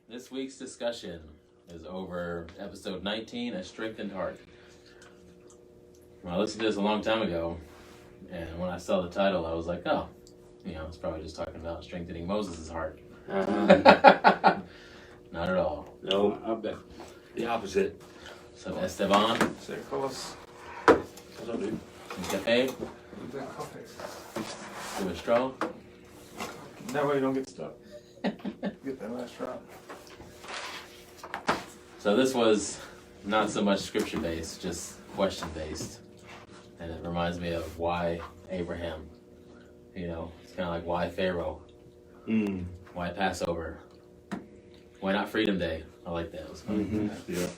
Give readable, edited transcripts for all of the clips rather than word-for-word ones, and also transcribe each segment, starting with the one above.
This week's discussion is over episode 19, A Strengthened Heart. Well, I listened to this a long time ago, and when I saw the title, I was like, oh, it's probably just talking about strengthening Moses' heart. Not at all. No, I bet. The opposite. So, Esteban. Say, Carlos. What's up, dude? Some cafe. Give a straw. That way you don't get stuck. Get that last drop. So this was not so much scripture-based, just question-based. And it reminds me of why Abraham. It's kind of like why Pharaoh. Why Passover. Why not Freedom Day? I like that. It was funny. Mm-hmm. Yeah.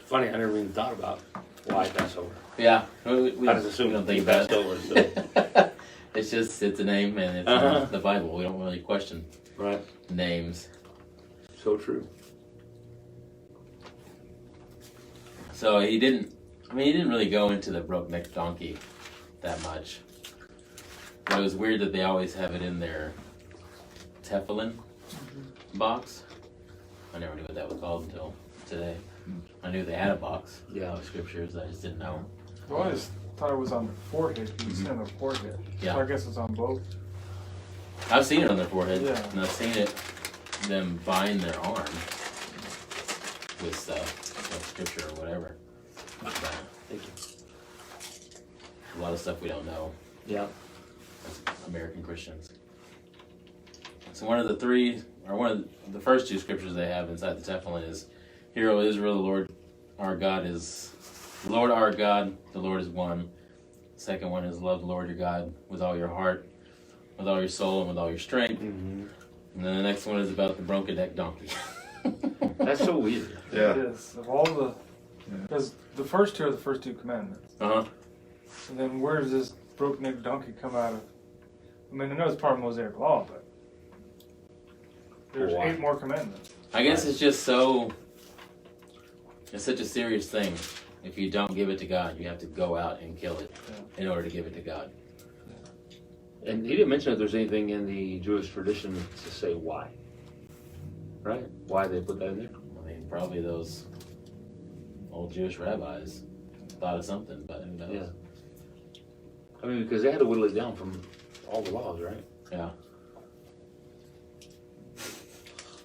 Funny, I never even thought about why Passover. Yeah. I just assumed don't think Passover. So. It's a name and it's the Bible. We don't really question names. So true. So he didn't really go into the broke-necked donkey that much. But it was weird that they always have it in their Tefillin box. I never knew what that was called until today. I knew they had a box of scriptures. I just didn't know. Well, I just thought it was on the forehead. You said on the forehead. Yeah. So I guess it's on both. I've seen it on their forehead. Yeah. And I've seen them bind their arm with stuff. Like scripture or whatever. Thank you. A lot of stuff we don't know. Yeah. As American Christians. So one of the first two scriptures they have inside the Tefillin is, "Hear, O Israel, the Lord our God, the Lord is one." The second one is, "Love the Lord your God with all your heart, with all your soul, and with all your strength." Mm-hmm. And then the next one is about the broken-necked donkey. That's so weird. Yeah. It is. Of all the... Because the first two are the first two commandments. Uh-huh. And then where does this broken-necked donkey come out of? I mean, I know it's part of Mosaic law, but there's 8 more commandments. I guess it's just it's such a serious thing. If you don't give it to God, you have to go out and kill it in order to give it to God. And he didn't mention if there's anything in the Jewish tradition to say why. Right? Why they put that in there? I mean, probably those old Jewish rabbis thought of something, but who knows? Yeah. I mean, because they had to whittle it down from all the laws, right? Yeah.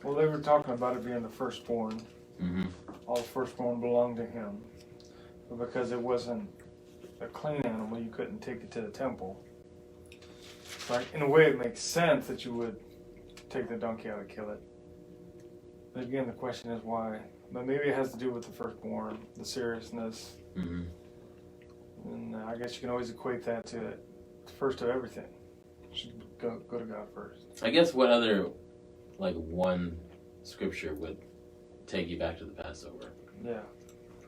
Well, they were talking about it being the firstborn. Mm-hmm. All the firstborn belonged to him. But because it wasn't a clean animal, you couldn't take it to the temple. Like, in a way, it makes sense that you would take the donkey out and kill it. But again, the question is why. But maybe it has to do with the firstborn, the seriousness. Mm-hmm. And I guess you can always equate that to the first of everything. You should go to God first. I guess what other, one scripture would take you back to the Passover? Yeah.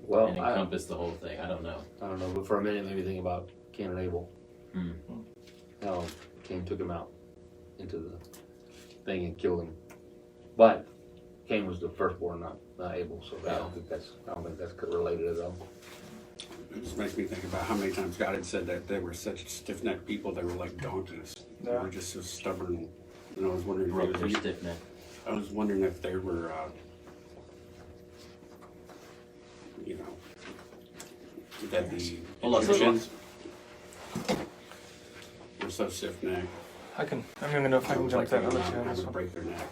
Well, and encompass the whole thing. I don't know. But for a minute, maybe think about Cain and Abel. How Cain took him out into the thing and killed him. But Cain was the firstborn, not Abel. So I don't think that's related at all. It just makes me think about how many times God had said that they were such stiff-necked people. They were like donkeys. They were just so stubborn. And I was wondering stiff-necked. I was wondering if they were, that the Egyptians were so stiff-necked. I'm gonna know if I can jump that other channel. Would break their neck.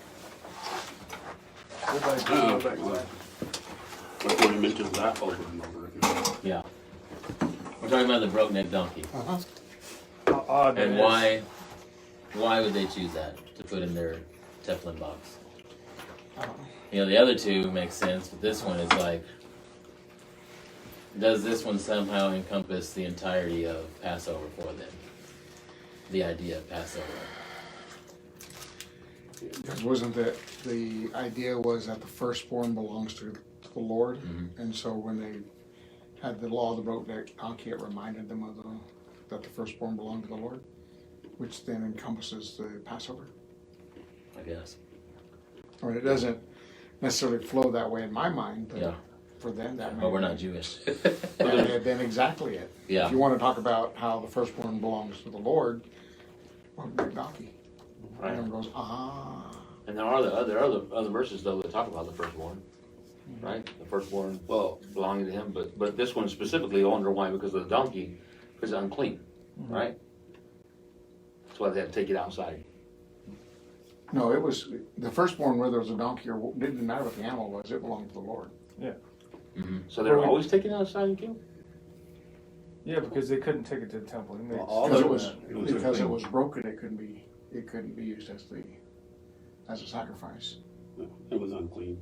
Go back. What ornament is that over and over again? Yeah. We're talking about the broke-necked donkey. How odd And that is. why would they choose that to put in their Teflon box? The other two make sense, but this one is does this one somehow encompass the entirety of Passover for them? The idea of Passover. Because wasn't that the idea was that the firstborn belongs to the Lord, and so when they had the law of the broke-necked donkey, it reminded them of that the firstborn belonged to the Lord, which then encompasses the Passover. I guess. I mean, it doesn't necessarily flow that way in my mind, but for them that. But we're not Jewish. Then exactly it. Yeah. If you want to talk about how the firstborn belongs to the Lord, broke-necked donkey. Right. And everyone goes, And there are other verses though that talk about the firstborn, right? The firstborn, well, belonging to him, but this one specifically, I wonder why, because of the donkey, because it's unclean, right? That's why they had to take it outside. No, it was the firstborn, whether it was a donkey or it didn't matter what the animal was, it belonged to the Lord. Yeah. So they were always taken outside and killed? Yeah, because they couldn't take it to the temple. Because it was broken, it couldn't be used as a sacrifice. It was unclean.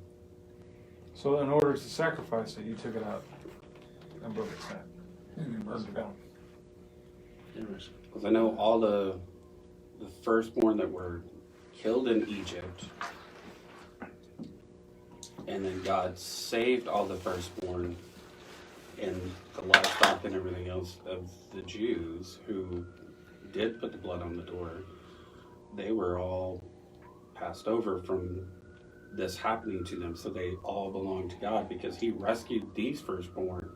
So in order to sacrifice it, you took it out and broke its neck. And then burned it down. Interesting. Because I know all the firstborn that were killed in Egypt, and then God saved all the firstborn and the livestock and everything else of the Jews who did put the blood on the door. They were all passed over from this happening to them, so they all belong to God because he rescued these firstborn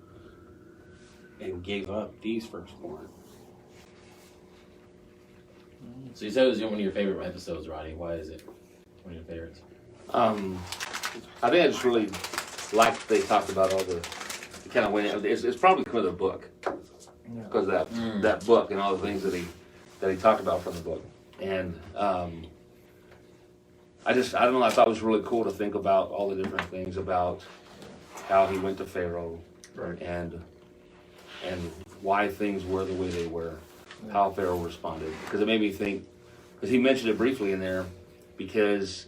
and gave up these firstborn. So you said it was one of your favorite episodes, Roddy. Why is it one of your favorites? I think I just really liked they talked about all the kind of went. It's probably because of the book, because of that book and all the things that he talked about from the book, and I don't know. I thought it was really cool to think about all the different things about how he went to Pharaoh, Right. and why things were the way they were, how Pharaoh responded. Because it made me think, because he mentioned it briefly in there, because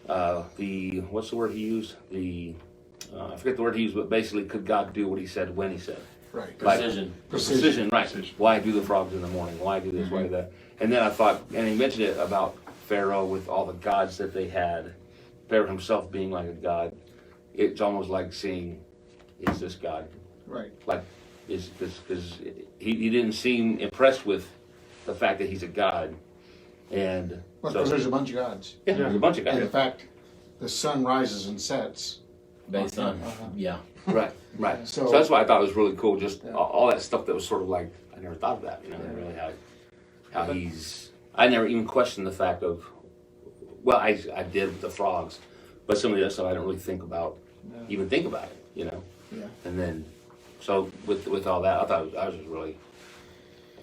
what's the word he used? I forget the word he used, but basically, could God do what he said when he said? Right. Precision. Precision, right. Precision. Why do the frogs in the morning? Why do this? Why do that? And then I thought, and he mentioned it about Pharaoh with all the gods that they had, Pharaoh himself being like a god. It's almost like seeing, is this God? Right. Like, is this, because he didn't seem impressed with the fact that he's a god. And Well, so, because there's a bunch of gods. yeah, there's a bunch of And guys. in fact, the sun rises and sets. Based on, yeah. Right. So- So that's why I thought it was really cool. Just all that stuff that was sort of like, I never thought of that, really how he's, I never even questioned the fact of, well, I did with the frogs, but some of the other stuff I didn't really think about, even think about it, Yeah. And then, so with all that, I thought I was just really,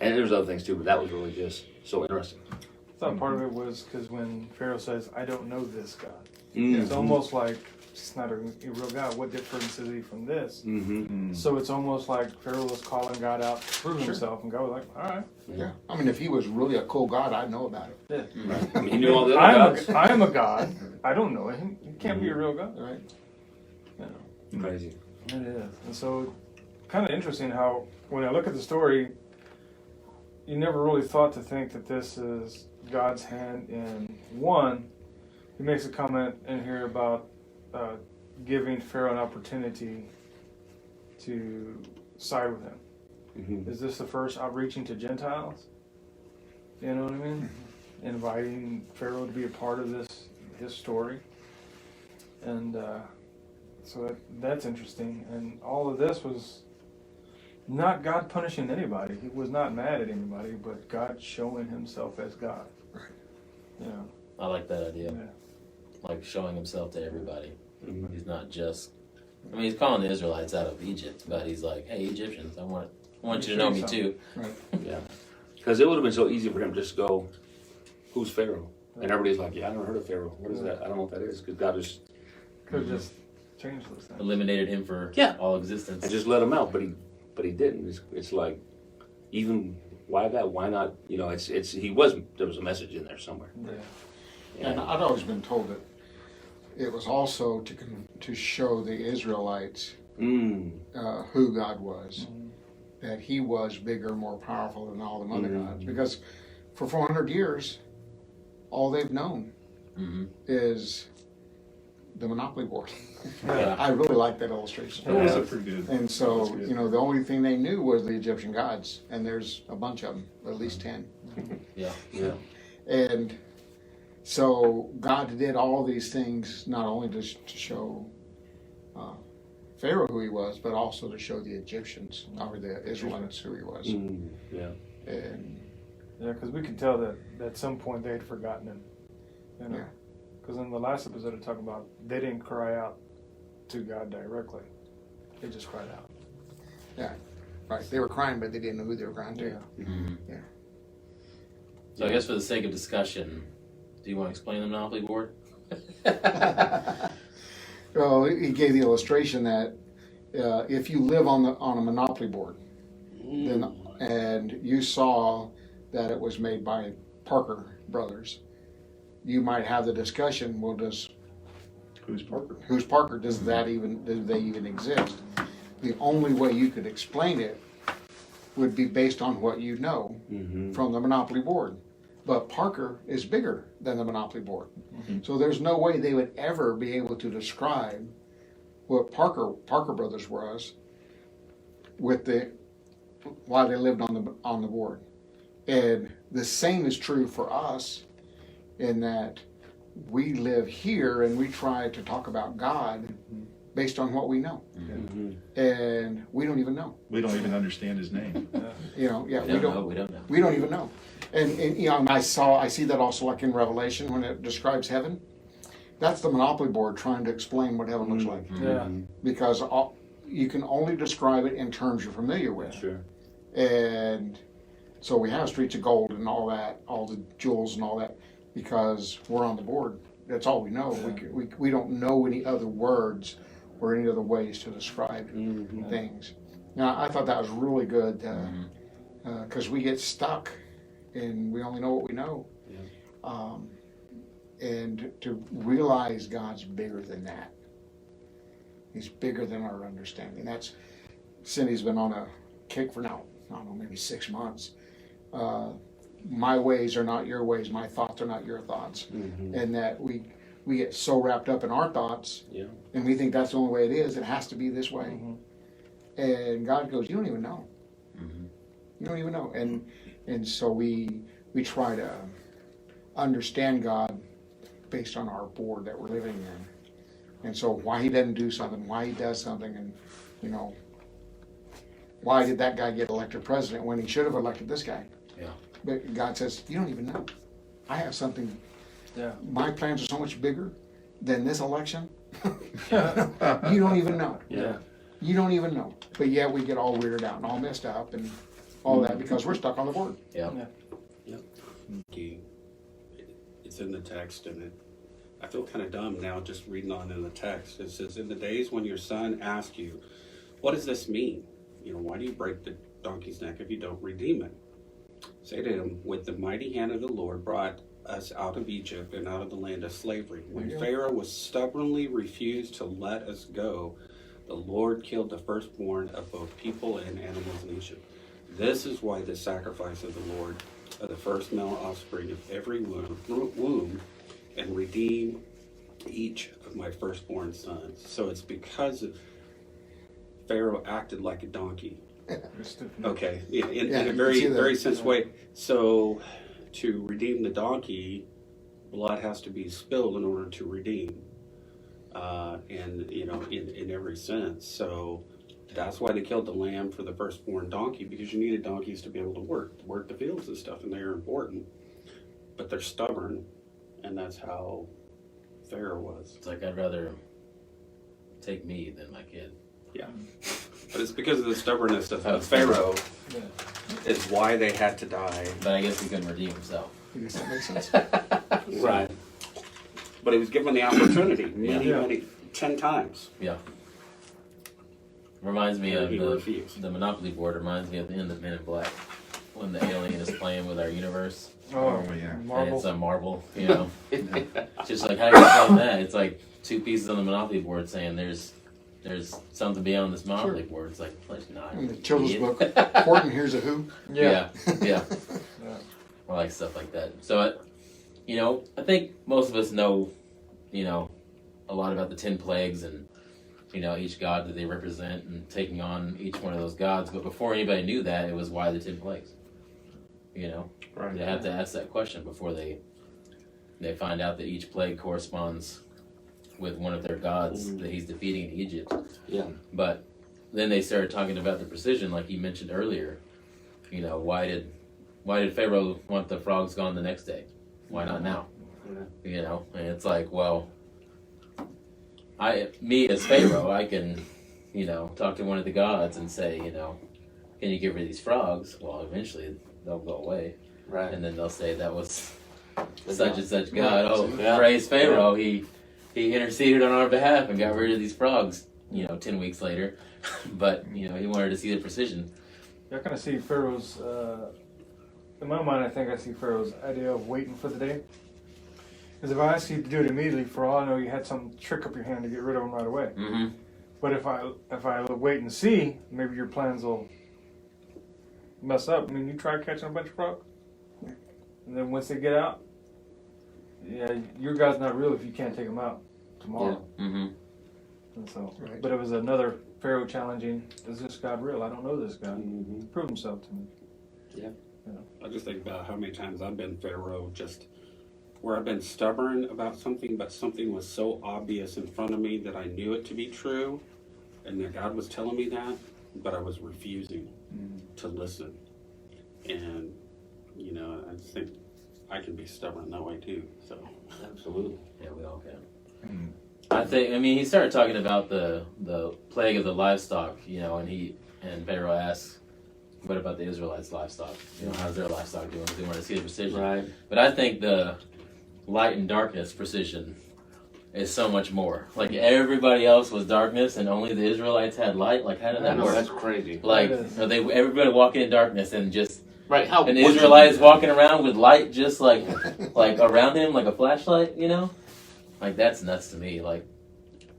and there's other things too, but that was really just so interesting. I thought part of it was because when Pharaoh says, I don't know this God. Mm. It's almost like it's not a real God. What difference is he from this? Mm-hmm. So it's almost like Pharaoh was calling God out to prove himself, and God was like, all right. Yeah. I mean, if he was really a cool God, I'd know about it. Yeah. Right. I mean, he knew all the other gods. I am a God. I don't know him. He can't be a real God. Right. You know. Crazy. It is. And so, kind of interesting how, when I look at the story, you never really thought to think that this is God's hand in one. He makes a comment in here about giving Pharaoh an opportunity to side with him. Mm-hmm. Is this the first outreaching to Gentiles? You know what I mean? Inviting Pharaoh to be a part of his story. And so that's interesting. And all of this was not God punishing anybody. He was not mad at anybody, but God showing himself as God. Right. You know? I like that idea. Yeah. Like showing himself to everybody. Mm-hmm. He's not just, I mean, he's calling the Israelites out of Egypt, but he's like, hey, Egyptians, I want you to know me too. Right. Yeah. Because it would have been so easy for him to just go, who's Pharaoh? And everybody's like, yeah, I never heard of Pharaoh. What is that? I don't know what that is. Because God just Could have just changed those things. Eliminated him for all existence. and just let him out, but he didn't. It's like, even why that? Why not? There was a message in there somewhere. Yeah. And I'd always been told that it was also to show the Israelites who God was, that he was bigger, more powerful than all the other gods. Because for 400 years, all they've known is the Monopoly board. Yeah. I really like that illustration. That was pretty good. And so, the only thing they knew was the Egyptian gods, and there's a bunch of them, at least 10. Yeah. And so God did all these things not only to show Pharaoh who he was, but also to show the Egyptians, or the Israelites, who he was. Yeah. And Yeah, because we could tell that at some point they had forgotten him. You know? Because in the last episode, it talked about they didn't cry out to God directly; they just cried out. Yeah, right. They were crying, but they didn't know who they were crying to. Yeah. Mm-hmm. Yeah. So I guess for the sake of discussion, do you want to explain the Monopoly board? Well, he gave the illustration that if you live on a Monopoly board, then and you saw that it was made by Parker Brothers, you might have the discussion. Well, Who's Parker? who's Parker? Do they even exist? The only way you could explain it would be based on what you know from the Monopoly board. But Parker is bigger than the Monopoly board. So there's no way they would ever be able to describe what Parker Brothers was while they lived on the board. And the same is true for us in that we live here and we try to talk about God based on what we know. And we don't even know. We don't even understand his name. We don't know. We don't know. We don't even know. And and I see that also like in Revelation when it describes heaven. That's the Monopoly board trying to explain what heaven looks like. Yeah. Because you can only describe it in terms you're familiar with. Sure. And so we have streets of gold and all that, all the jewels and all that, because we're on the board. That's all we know. We don't know any other words or any other ways to describe things. Now, I thought that was really good because we get stuck and we only know what we know. Yeah. And to realize God's bigger than that. He's bigger than our understanding. Cindy's been on a kick for now, I don't know, maybe 6 months. My ways are not your ways. My thoughts are not your thoughts. And that we get so wrapped up in our thoughts, and we think that's the only way it is. It has to be this way. And God goes, you don't even know. You don't even know. And so we try to understand God based on our board that we're living in. And so why he doesn't do something, why he does something, and why did that guy get elected president when he should have elected this guy? Yeah. But God says, you don't even know. I have something. Yeah. My plans are so much bigger than this election. You don't even know. Yeah. You don't even know. But yet we get all weirded out and all messed up and all that because we're stuck on the board. Yeah. It's in the text, and I feel kind of dumb now just reading on in the text. It says, in the days when your son asked you, what does this mean? Why do you break the donkey's neck if you don't redeem it? Say to him, with the mighty hand of the Lord brought us out of Egypt and out of the land of slavery. When Pharaoh was stubbornly refused to let us go, the Lord killed the firstborn of both people and animals in Egypt. This is why the sacrifice of the Lord of the first male offspring of every womb and redeem each of my firstborn sons. So it's because Pharaoh acted like a donkey. Okay, in a very sense way. So to redeem the donkey, blood has to be spilled in order to redeem. And in every sense. So that's why they killed the lamb for the firstborn donkey, because you needed donkeys to be able to work the fields and stuff, and they're important. But they're stubborn, and that's how Pharaoh was. It's like I'd rather take me than my kid. Yeah. But it's because of the stubbornness of Pharaoh is why they had to die. But I guess he couldn't redeem himself. I guess that makes sense. Right. But he was given the opportunity many 10 times. Yeah. Reminds me of He refused. the Monopoly board. Reminds me of the end of Men in Black when the alien is playing with our universe. Oh, yeah. And Marble. it's a marble, It's just like, how do you explain that? It's like 2 pieces on the Monopoly board saying there's something beyond this Monopoly board. It's like, let's not. In the children's book, Horton Here's a Who. Yeah. Or like stuff like that. So, I think most of us know, a lot about the 10 plagues and, each god that they represent and taking on each one of those gods. But before anybody knew that, it was why the 10 plagues. Right. They have to ask that question before they find out that each plague corresponds with one of their gods that he's defeating in Egypt. Yeah. But then they started talking about the precision, like you mentioned earlier. Why did Pharaoh want the frogs gone the next day? Why not now? You know, and it's like, well, me as Pharaoh, I can, you know, talk to one of the gods and say, you know, can you get rid of these frogs? Well, eventually they'll go away. Right. And then they'll say that was such and such God. Oh, Yeah. praise Pharaoh. He interceded on our behalf and got rid of these frogs, you know, 10 weeks later. But, you know, he wanted to see the precision. I kind of see Pharaoh's, in my mind, I think I see Pharaoh's idea of waiting for the day. Because if I ask you to do it immediately, for all I know, you had some trick up your hand to get rid of them right away. Mm-hmm. But if I wait and see, maybe your plans will mess up. I mean, you try catching a bunch of frogs, and then once they get out, yeah, your God's not real if you can't take them out tomorrow. Yeah. Mm-hmm. And so, Right. but it was another Pharaoh challenging. Is this God real? I don't know this God. Mm-hmm. Prove himself to me. I just think about how many times I've been Pharaoh, just where I've been stubborn about something, but something was so obvious in front of me that I knew it to be true, and that God was telling me that, but I was refusing to listen. And, you know, I just think I can be stubborn that way too. So Absolutely. Yeah, we all can. I mean, he started talking about the plague of the livestock, you know, and Pharaoh asks, what about the Israelites' livestock? You know, how's their livestock doing? They want to see the precision. Right. But I think the light and darkness precision is so much more. Like, everybody else was darkness and only the Israelites had light. Like, how did I that know, work? that's crazy. Like, That is. are everybody walking in darkness and just Right, how and the would you Israelites do that? walking around with light just like around him like a flashlight, you know? Like, that's nuts to me. Like,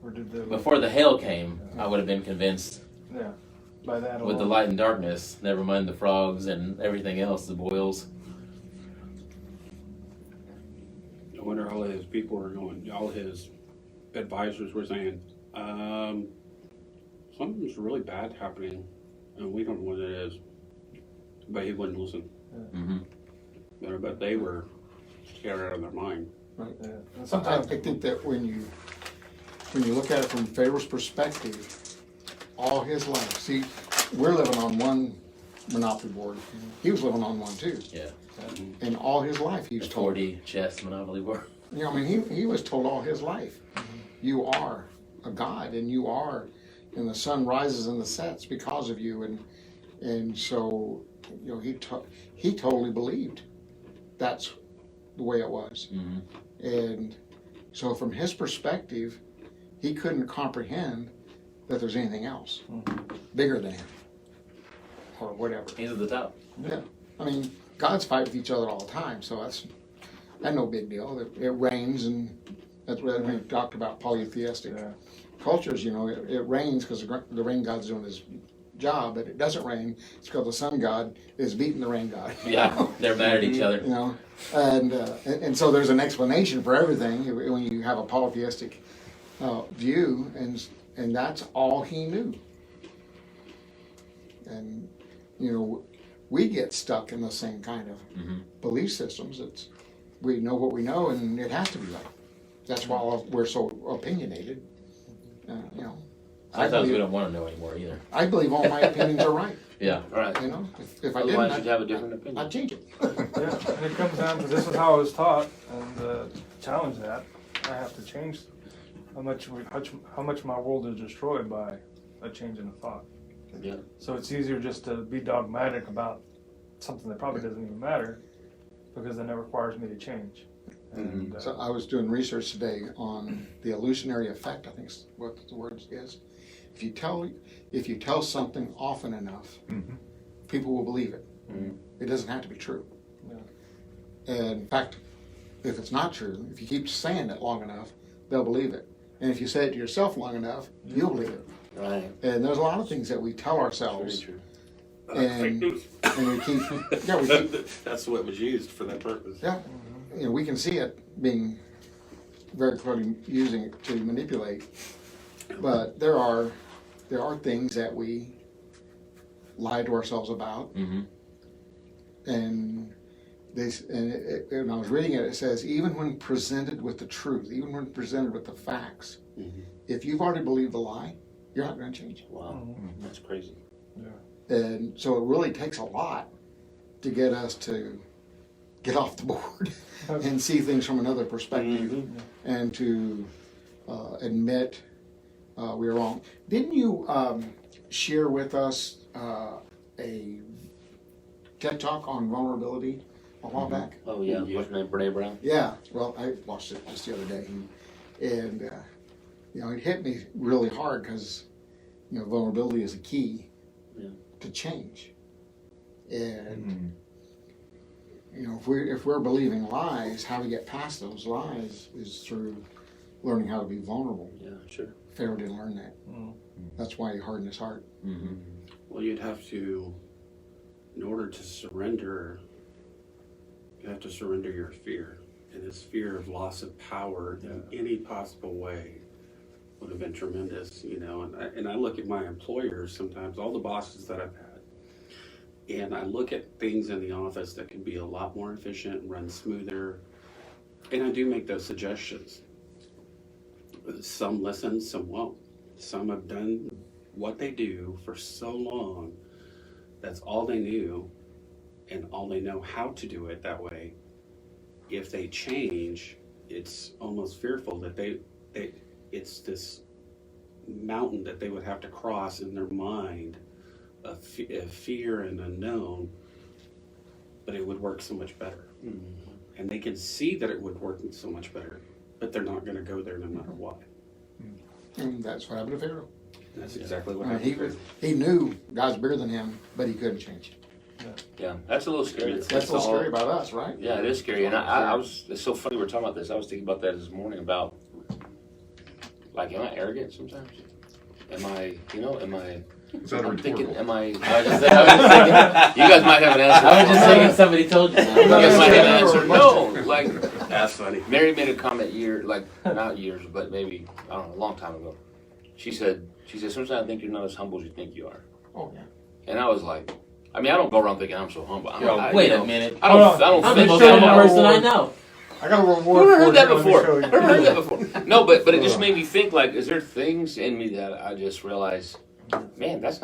Or did the before the hail came, I would have been convinced yeah by that with the alone. light and darkness, never mind the frogs and everything else, the boils. I wonder all his people were going, all his advisors were saying, something's really bad happening, and we don't know what it is. But he wouldn't listen. Mm-hmm. But they were scared out of their mind. Yeah. And Sometimes I think that when you look at it from Pharaoh's perspective, all his life, see, we're living on one Monopoly board. He was living on one too. Yeah. And all his life he was The told. 40 chess Monopoly board. You know, I mean, he was told all his life, you are a god, and you are, and the sun rises and the sets because of you, and so, you know, he totally believed that's the way it was, Mm-hmm. and so from his perspective, he couldn't comprehend that there's anything else bigger than him, or whatever. He's at the top. Yeah, I mean, gods fight with each other all the time, so that's no big deal. It rains, and that's what we talked about polytheistic Yeah. cultures. You know, it rains because the rain god's doing his job, but it doesn't rain. It's because the sun god is beating the rain god. Yeah, they're mad at each other. You know, and so there's an explanation for everything when you have a polytheistic view, and that's all he knew. And you know, we get stuck in the same kind of belief systems. We know what we know, and it has to be right. That's why we're so opinionated. You know, Sometimes we don't want to know anymore either. I believe all my opinions are right. Yeah. Right. You know, if I Otherwise, didn't, you'd have a different opinion. I'd change it. Yeah, and it comes down to this is how I was taught, and to challenge that, I have to change how much my world is destroyed by a change in a thought. Yeah. So it's easier just to be dogmatic about something that probably doesn't even matter, because then it requires me to change. And, So I was doing research today on the illusionary effect. I think is what the word is. If you tell something often enough, people will believe it. It doesn't have to be true. Yeah. And in fact, if it's not true, if you keep saying it long enough, they'll believe it. And if you say it to yourself long enough, you'll believe it. Right. And there's a lot of things that we tell ourselves, Very true. and we keep That's what was used for that purpose. yeah, you know, we can see it being very clearly using it to manipulate. But there are things that we lie to ourselves about, and when I was reading it, it says even when presented with the truth, even when presented with the facts, if you've already believed the lie, you're not going to change it. Wow. That's crazy. Yeah. And so it really takes a lot to get us to get off the board and see things from another perspective and to admit we were wrong. Didn't you share with us a TED Talk on vulnerability a while back? Oh yeah, what's her name? Brene Brown. Yeah, well, I watched it just the other day, and it hit me really hard because vulnerability is a key to change, and if we're believing lies, how to get past those lies is through learning how to be vulnerable. Yeah, sure. Pharaoh didn't learn that. That's why he hardened his heart. Well, you'd have to, in order to surrender, you have to surrender your fear. And this fear of loss of power in any possible way would have been tremendous, And I look at my employers sometimes, all the bosses that I've had, and I look at things in the office that could be a lot more efficient, run smoother, and I do make those suggestions. Some listen, some won't. Some have done what they do for so long, that's all they knew, and all they know how to do it that way. If they change, it's almost fearful that it's this mountain that they would have to cross in their mind of fear and unknown, but it would work so much better. And they can see that it would work so much better, but they're not going to go there no matter what. And that's what happened to Pharaoh. That's exactly what happened. He knew God's bigger than him, but he couldn't change it. Yeah, that's a little scary. That's a little scary about us, right? Yeah, it is scary. And I was, it's so funny we're talking about this. I was thinking about that this morning about, am I arrogant sometimes? Am I? Is that I'm thinking, rhetorical? am I was just thinking, you guys might have an answer. I was just saying somebody told you. You guys might have an answer. No, That's funny. Mary made a comment not years, but maybe, I don't know, a long time ago. She said, sometimes I think you're not as humble as you think you are. Oh, yeah. And I was like, I don't go around thinking I'm so humble. Wait a minute. I don't I'm think the most that. humble person I know. I got a I've reward never for heard that you. Let me before. show you. I've never heard that before. No, but it just made me think, is there things in me that I just realized, man, that's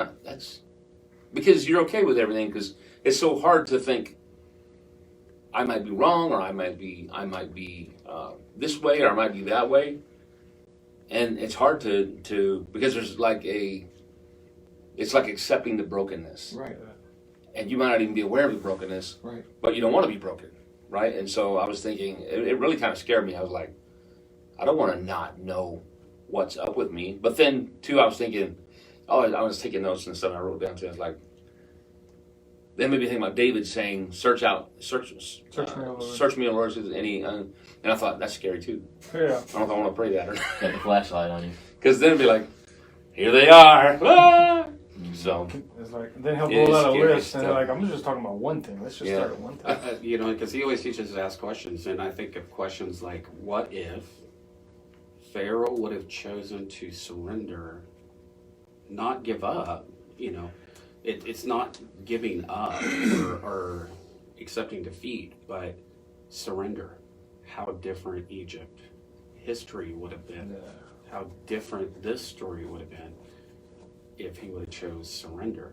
because you're okay with everything, because it's so hard to think I might be wrong, or I might be this way, or I might be that way, and it's hard to because there's it's like accepting the brokenness, Right. and you might not even be aware of the brokenness, Right. but you don't want to be broken, right? And so I was thinking, it really kind of scared me. I was like, I don't want to not know what's up with me, but then too, I was thinking, I was taking notes and stuff, and I wrote down to it, then maybe think about David saying, search me, O Lord, if there's any, and I thought, that's scary too. Yeah. I don't know if I want to pray that or not. Got the flashlight on you. Because then it'd be like, here they are. Ah! So. It's then he'll It roll is out a scary list, and stuff. they're I'm just talking about one thing. Let's just start at one thing. Because he always teaches us to ask questions, and I think of questions like, what if Pharaoh would have chosen to surrender, not give up? It's not giving up or accepting defeat, but surrender. How different Egypt history would have been. How different this story would have been if he would have chose surrender.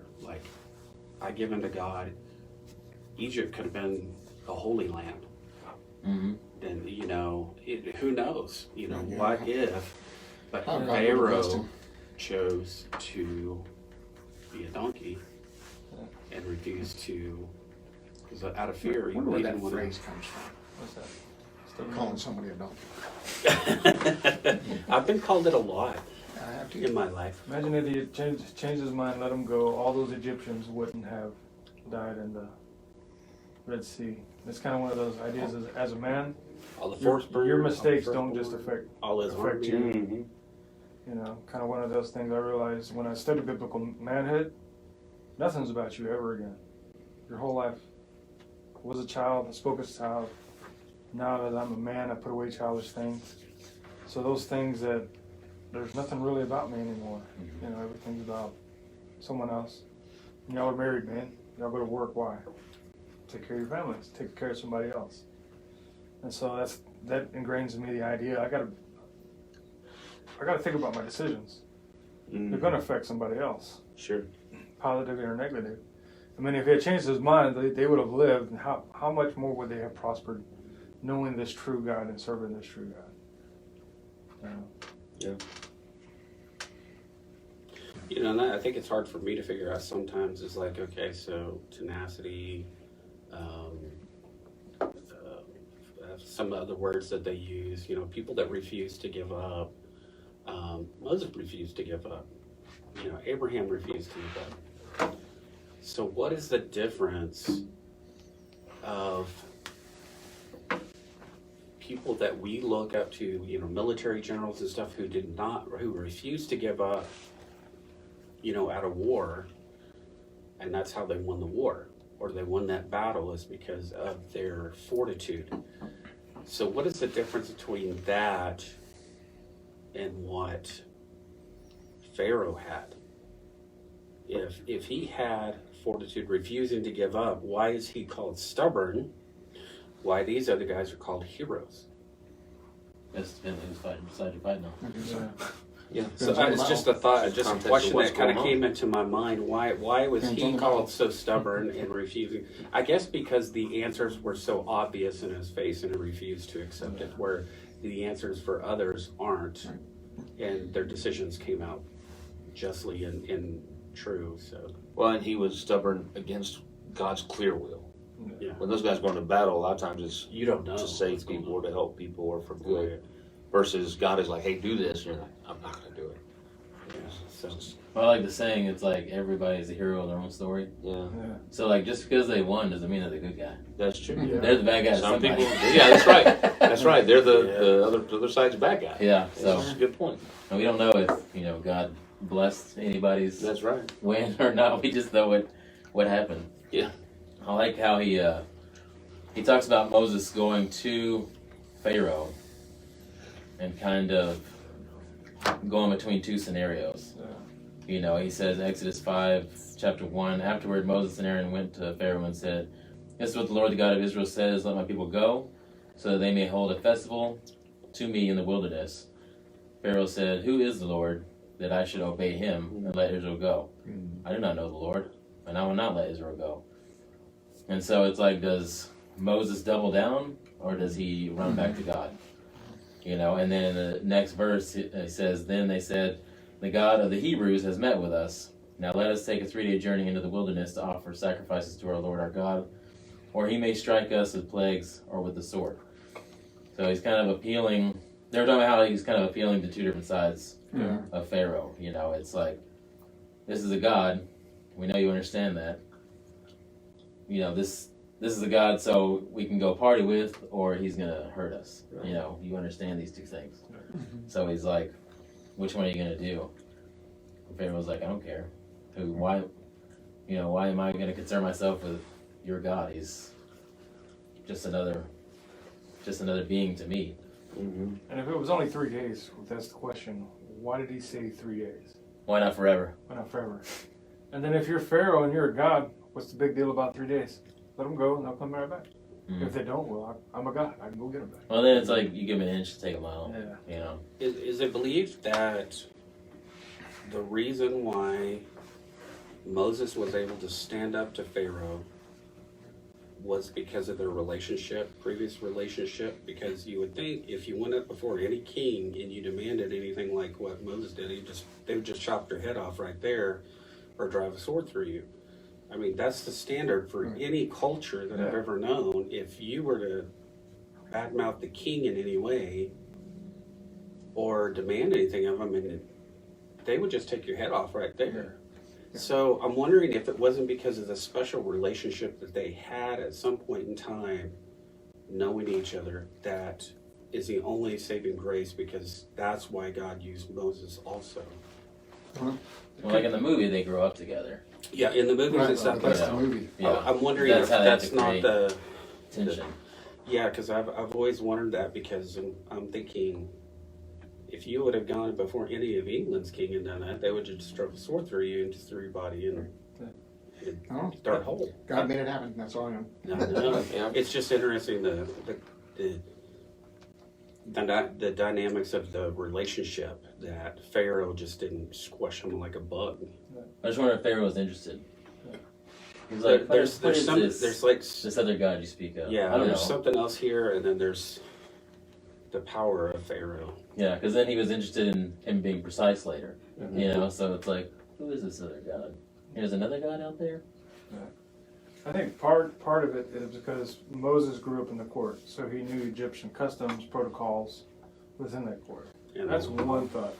I give in to God. Egypt could have been a holy land. Then, who knows? What if? But Pharaoh chose to be a donkey and refused to, because out of fear, I wonder where that phrase comes from. What's that? Calling somebody a donkey. I've been called it a lot I have to. in my life. Imagine if he had changed his mind, let him go. All those Egyptians wouldn't have died in the Red Sea. It's kind of one of those ideas as a man. All the Your mistakes don't just affect you. you. Kind of one of those things I realized when I studied biblical manhood. Nothing's about you ever again. Your whole life. I was a child, I spoke as a child. Now that I'm a man, I put away childish things. So those things that there's nothing really about me anymore. Everything's about someone else. Y'all are married men. Y'all go to work. Why? Take care of your families. Take care of somebody else. And so that ingrains in me the idea I gotta think about my decisions. They're gonna affect somebody else, Sure. positively or negative. I mean, if he had changed his mind, they would have lived. And how much more would they have prospered knowing this true God and serving this true God? Yeah. You know, and I think it's hard for me to figure out sometimes. It's like, okay, so tenacity, some other words that they use, you know, people that refuse to give up. Moses refused to give up. You know, Abraham refused to give up. So what is the difference of people that we look up to, you know, military generals and stuff who refused to give up, you know, at a war, and that's how they won the war, or they won that battle is because of their fortitude. So what is the difference between that and what Pharaoh had? If he had fortitude, refusing to give up, why is he called stubborn? Why these other guys are called heroes? That's depends who's fighting, beside you fighting now. Yeah. So it's just a thought, just a question that kind of came into my mind. Why was he called so stubborn and refusing? I guess because the answers were so obvious in his face and he refused to accept it, where the answers for others aren't, and their decisions came out justly and true. So Well, and he was stubborn against God's clear will. yeah, When those guys go into battle, a lot of times it's you don't know to save people or to help people or for good. Versus God is like, hey, do this. And you're like, I'm not going to do it. Yeah. So Well, I like the saying, it's like everybody's a hero in their own story. Yeah, So like just because they won doesn't mean they're the good guy. that's true. Yeah. They're the bad guy to Some somebody. people, yeah, that's right. That's right. They're the other side's bad guy. Yeah, so That's a good point. and we don't know if, you know, God blessed anybody's That's right. win or not. We just know what happened. Yeah. I like how he talks about Moses going to Pharaoh and kind of going between two scenarios. You know, he says, Exodus 5, chapter 1, afterward Moses and Aaron went to Pharaoh and said, this is what the Lord, the God of Israel says, let my people go, so that they may hold a festival to me in the wilderness. Pharaoh said, who is the Lord, that I should obey him and let Israel go? I do not know the Lord, and I will not let Israel go. And so it's like, does Moses double down, or does he run back to God? You know, and then in the next verse, it says, then they said, the God of the Hebrews has met with us. Now let us take a 3-day journey into the wilderness to offer sacrifices to our Lord our God, or he may strike us with plagues or with the sword. So he's kind of appealing. They were talking about how he's kind of appealing to two different sides of Pharaoh. You know, it's like, this is a God. We know you understand that. You know, this is a God so we can go party with, or he's going to hurt us. Right. You know, you understand these two things. So he's like, which one are you going to do? And Pharaoh's like, I don't care. Why am I going to concern myself with your God? He's just another being to me. Mm-hmm. And if it was only 3 days, that's the question. Why did he say 3 days? Why not forever? Why not forever? And then if you're Pharaoh and you're a god, what's the big deal about 3 days? Let them go and they'll come right back. Mm-hmm. If they don't, well, I'm a god. I can go get them back. Well, then it's like you give an inch to take a mile. Yeah. You know. is it believed that the reason why Moses was able to stand up to Pharaoh was because of their previous relationship? Because you would think if you went up before any king and you demanded anything like what Moses did, they would just chop your head off right there or drive a sword through you. I mean, that's the standard for any culture that I've ever known. If you were to badmouth the king in any way or demand anything of him, and they would just take your head off right there. Yeah. So I'm wondering if it wasn't because of the special relationship that they had at some point in time, knowing each other, that is the only saving grace, because that's why God used Moses also. Well, like in the movie, they grow up together. Yeah, in the movies and stuff. That's the movie. Yeah. I'm wondering That's if how they have that's to not create the tension. Yeah, because I've always wondered that, because I'm thinking, if you would have gone before any of England's king and done that, they would have just drove a sword through you and just threw your body in and start a hole. God made it happen. That's all I know. No. It's just interesting the dynamics of the relationship, that Pharaoh just didn't squash him like a bug. I just wonder if Pharaoh was interested. He's like, there's what is some this? there's like This other God you speak of. yeah, I don't there's know. something else here, and then there's the power of Pharaoh. Yeah, because then he was interested in him being precise later. Mhm. You know, so it's like, who is this other God? There's another God out there? I think part of it is because Moses grew up in the court, so he knew Egyptian customs, protocols within that court. And That's one thought.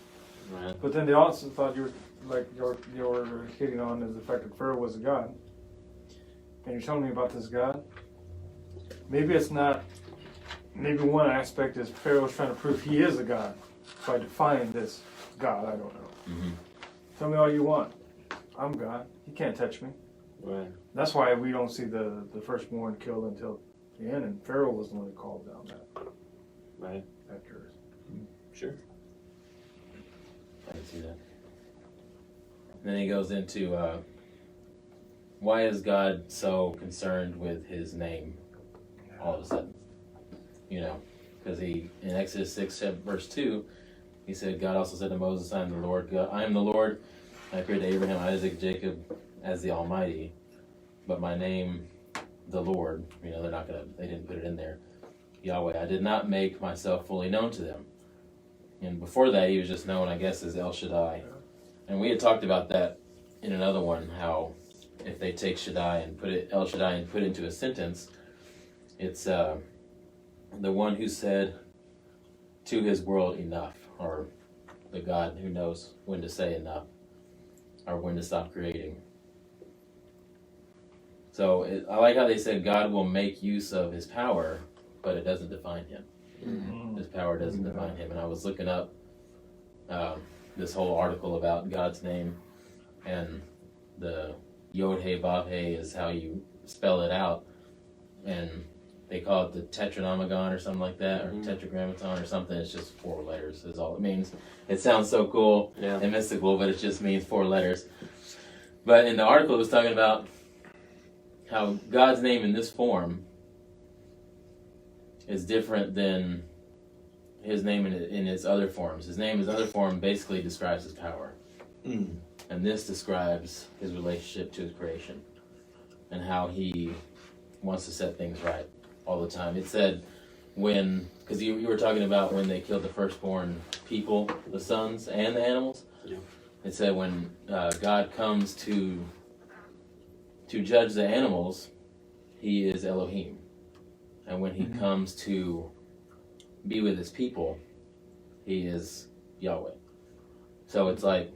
Right. But then they also thought you're hitting on is the fact that Pharaoh was a god. And you're telling me about this God? Maybe it's not. Maybe one aspect is Pharaoh's trying to prove he is a god by defying this God. I don't know. Mm-hmm. Tell me all you want. I'm God. You can't touch me. Right. That's why we don't see the firstborn killed until the end, and Pharaoh was the one that called down Right. that curse. Sure. I can see that. And then he goes into why is God so concerned with his name all of a sudden? You know, because he in Exodus 6 verse 2, he said, God also said to Moses, I am the Lord God. I am the Lord. I appeared to Abraham, Isaac, Jacob as the Almighty, but my name, the Lord. You know, they didn't put it in there. Yahweh. I did not make myself fully known to them. And before that, he was just known, I guess, as El Shaddai. And we had talked about that in another one, how if they take Shaddai and put it, El Shaddai, and put it into a sentence, it's the one who said to his world enough, or the God who knows when to say enough, or when to stop creating. So I like how they said God will make use of his power, but it doesn't define him. Mm-hmm. His power doesn't define him. And I was looking up this whole article about God's name, and the Yod He Vav He is how you spell it out, and they call it the Tetranomagon or something like that, or Tetragrammaton or something. It's just 4 letters is all it means. It sounds so cool and mystical, but it just means 4 letters. But in the article, it was talking about how God's name in this form is different than his name in its other forms. His name in his other form basically describes his power. And this describes his relationship to his creation and how he wants to set things right all the time. It said because you were talking about when they killed the firstborn people, the sons and the animals. Yeah. It said when God comes to judge the animals, he is Elohim. And when he comes to be with his people, he is Yahweh. So it's like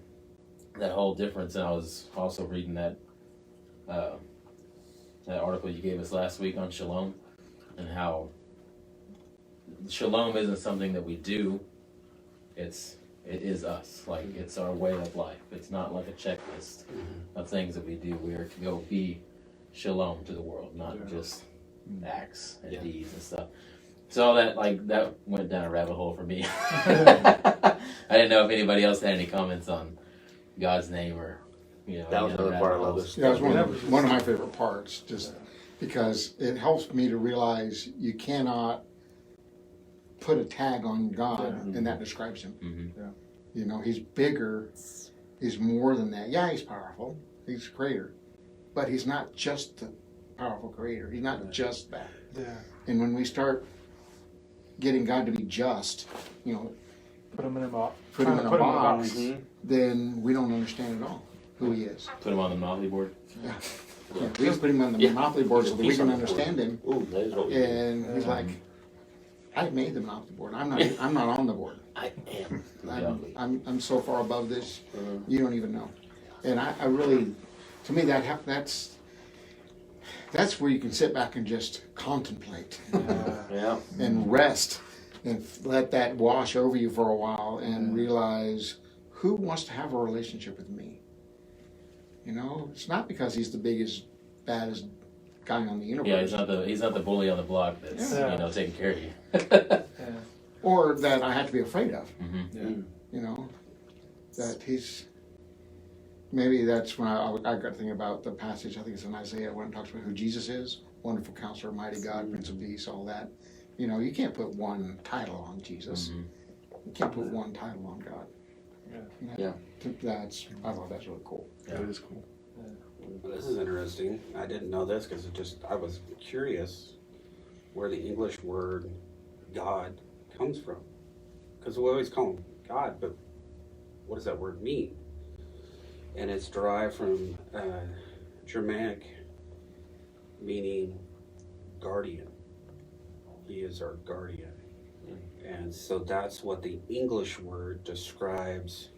that whole difference. And I was also reading that article you gave us last week on Shalom, and how Shalom isn't something that we do. It is us. Like, it's our way of life. It's not like a checklist of things that we do. We are to go be Shalom to the world, not just acts and deeds and stuff. So all that, that went down a rabbit hole for me. I didn't know if anybody else had any comments on God's name, or That was another part I love this. Yeah, it was one of my favorite parts, just because it helps me to realize you cannot put a tag on God and that describes him. Mm-hmm. Yeah. You know, he's bigger, he's more than that. Yeah, he's powerful, he's a creator, but he's not just the powerful creator. He's not just that. Yeah. And when we start getting God to be just, Put him in a box. put him in a box, then we don't understand at all who he is. Put him on the Monopoly board. Yeah, we just put him on the Monopoly board so that we can understand him. Ooh, that is what we do. And he's like, I made the Monopoly board. I'm not on the board. I am. I'm so far above this, you don't even know. And I really, to me, that's where you can sit back and just contemplate Yeah. and rest and let that wash over you for a while and realize who wants to have a relationship with me. It's not because he's the biggest, baddest guy on the universe. Yeah, he's not the bully on the block that's taking care of you. Or that I have to be afraid of. Mm-hmm. That he's. Maybe that's when I got to think about the passage. I think it's in Isaiah when it talks about who Jesus is: Wonderful Counselor, Mighty God, Prince of Peace, all that. You can't put one title on Jesus. You can't put one title on God. Yeah. I thought that's really cool. Yeah. That is cool. Well, this is interesting. I didn't know this because I was curious where the English word God comes from. Because we always call him God, but what does that word mean? And it's derived from Germanic, meaning guardian. He is our guardian. And so that's what the English word describes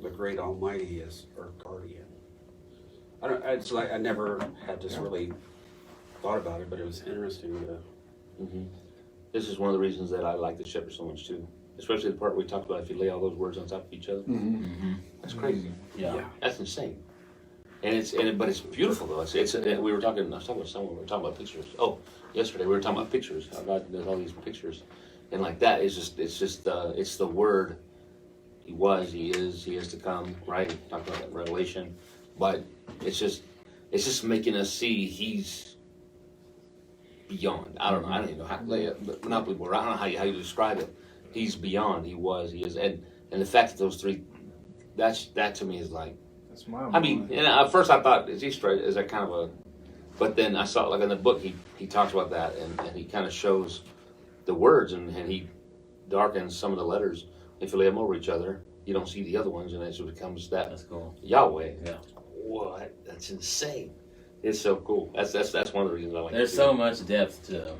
the great Almighty as our guardian. It's like I never had just really thought about it, but it was interesting to. This is one of the reasons that I like the shepherd so much too. Especially the part we talked about if you lay all those words on top of each other. That's crazy. Yeah. That's insane. But it's beautiful though. I was talking with someone, we were talking about pictures. Oh, yesterday we were talking about pictures. How God does all these pictures. And like that, it's the word. He was, he is to come, right? Talking about that Revelation. But it's just making us see he's beyond. I don't know. I don't even know how to lay it, but not before. I don't know how you describe it. He's beyond. He was. He is. And the fact that those three, that to me is like. That's my. I mean, and at first I thought is Easter is that kind of a, but then I saw like in the book he talks about that and he kind of shows the words and he darkens some of the letters. If you lay them over each other, you don't see the other ones, and it so becomes that. That's cool. Yahweh. Yeah. What? That's insane. It's so cool. That's one of the reasons I like. There's so much depth to,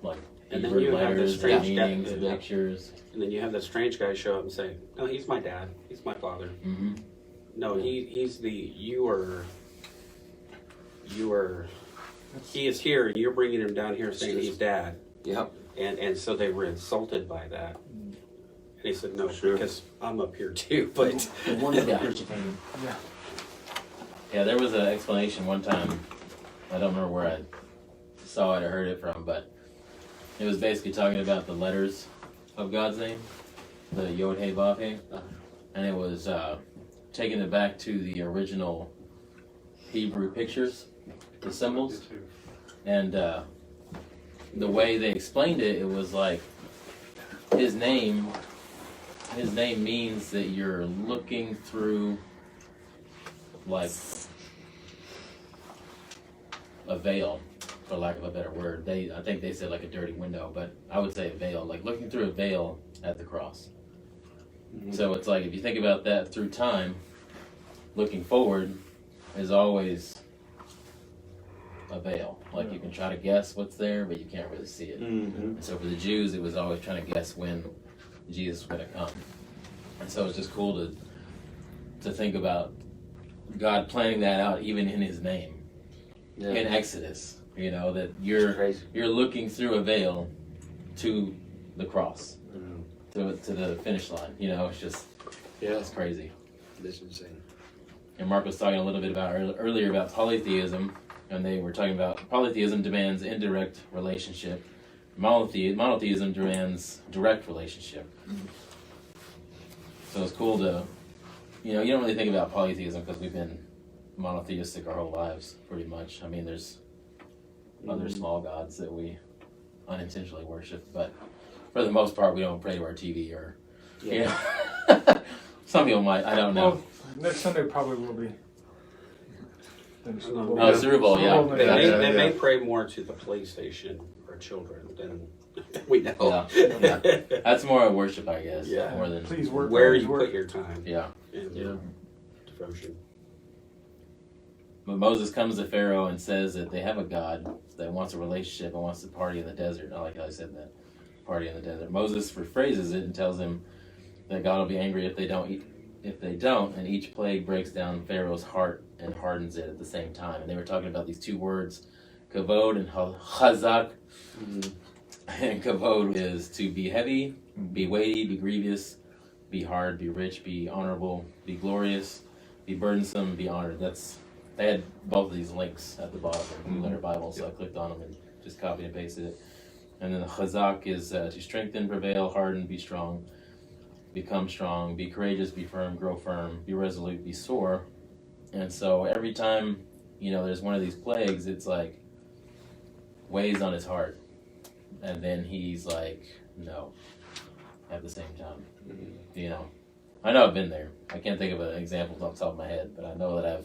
like, And then Hebrew you have the letters, the strange meanings, guy- the pictures. And then you have the strange guy show up and say, "No, he's my dad. He's my father." No, he's the you are. He is here, and you're bringing him down here saying he's dad. Yep. And so they were insulted by that. And he said, "No, Sure. because I'm up here too." But Yeah, there was an explanation one time. I don't remember where I saw it or heard it from, but it was basically talking about the letters of God's name, the Yod He Vav He, and it was taking it back to the original Hebrew pictures, the symbols, and the way they explained it, it was like his name means that you're looking through like a veil, for lack of a better word. I think they said like a dirty window, but I would say a veil, like looking through a veil at the cross. So it's like if you think about that through time, looking forward is always a veil. Like you can try to guess what's there, but you can't really see it. And so for the Jews, it was always trying to guess when Jesus was going to come. And so it's just cool to think about God planning that out even in his name. In Exodus, that you're looking through a veil to the cross, to the finish line. It's just it's crazy. That's insane. And Mark was talking a little bit about earlier about polytheism, and they were talking about polytheism demands indirect relationship. Monotheism demands direct relationship. So it's cool to, you don't really think about polytheism because we've been monotheistic our whole lives, pretty much. I mean, there's other small gods that we unintentionally worship, but for the most part, we don't pray to our TV or, some people might. I don't know. Well, next Sunday probably will be. Oh, Super Bowl, yeah. They may pray more to the PlayStation or children than we know. Yeah. That's more a worship, I guess. Yeah. More than Please work. Where please you work. put your time. Yeah. In devotion. But Moses comes to Pharaoh and says that they have a God that wants a relationship and wants to party in the desert. I like how I said that. Party in the desert. Moses rephrases it and tells him that God will be angry if they don't, and each plague breaks down Pharaoh's heart and hardens it at the same time. And they were talking about these two words, kavod and chazak. And kavod is to be heavy, be weighty, be grievous, be hard, be rich, be honorable, be glorious, be burdensome, be honored. They had both of these links at the bottom of the Blue Letter Bible, so I clicked on them and just copied and pasted it. And then the chazak is to strengthen, prevail, harden, be strong, become strong, be courageous, be firm, grow firm, be resolute, be sore. And so every time, there's one of these plagues, it's like weighs on his heart. And then he's like, no, at the same time. I know I've been there. I can't think of an example off the top of my head, but I know that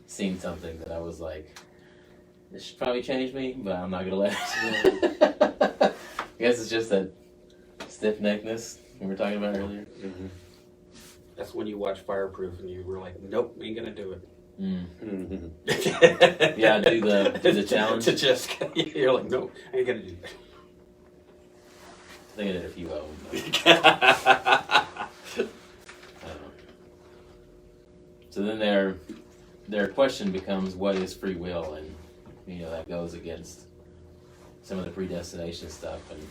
seen something that I was like, this should probably change me, but I'm not gonna let it. I guess it's just that stiff neckness we were talking about earlier. Mm-hmm. That's when you watch Fireproof and you were like, nope, ain't gonna do it. Mm-hmm. Yeah, do the challenge. To Jessica, you're like, nope, I ain't gonna do it. I think I did a few of them. I don't know. So then their question becomes, what is free will? And that goes against some of the predestination stuff. And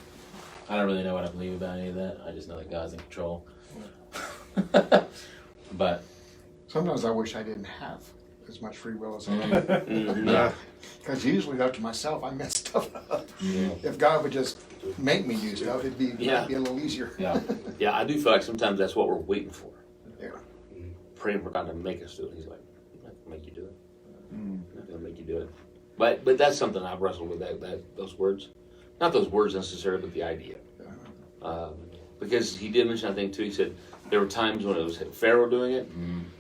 I don't really know what I believe about any of that. I just know that God's in control. But Sometimes I wish I didn't have as much free will as I do. Mm-hmm. yeah, Because usually up to myself, I mess stuff up. yeah. If God would just make me do stuff, it'd be a little easier. Yeah. Yeah, I do feel like sometimes that's what we're waiting for. Yeah. Praying for God to make us do it. He's like, I'm not gonna make you do it. I'm not gonna make you do it. But that's something I've wrestled with. Those words, not those words necessarily, but the idea. Because he did mention, I think too. He said there were times when it was Pharaoh doing it,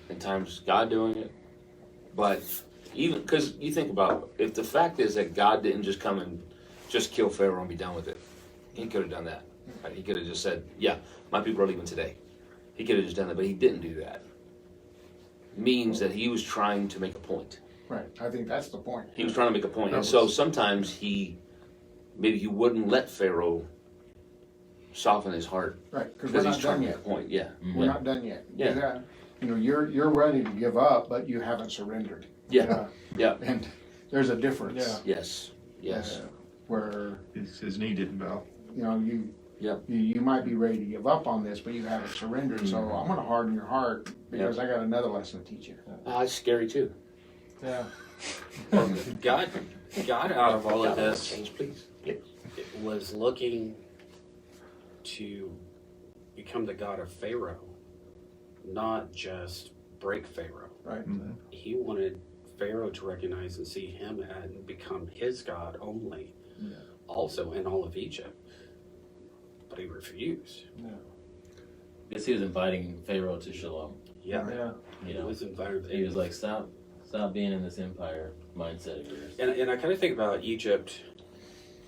and times God doing it. But even because you think about if the fact is that God didn't just come and just kill Pharaoh and be done with it, he could have done that. Right? He could have just said, "Yeah, my people are leaving today." He could have just done that, but he didn't do that. Means that he was trying to make a point. Right. I think that's the point. He was trying to make a point, and so sometimes maybe he wouldn't let Pharaoh soften his heart Right. Because we're because he's not trying done to make yet. a point. Yeah. We're not done yet. Yeah. You're ready to give up, but you haven't surrendered. Yeah. Yeah. And there's a difference. Yeah. Yes. Where His knee didn't bow. you might be ready to give up on this, but you haven't surrendered. So I'm going to harden your heart because I got another lesson to teach you. It's scary too. Yeah. God out of all of this Change, please. was looking to become the God of Pharaoh, not just break Pharaoh. Right. He wanted Pharaoh to recognize and see him and become his God only, also in all of Egypt. But he refused. Yeah. I guess he was inviting Pharaoh to Shalom. Yeah. He was invited. He was like, stop being in this empire mindset of yours. And I kind of think about Egypt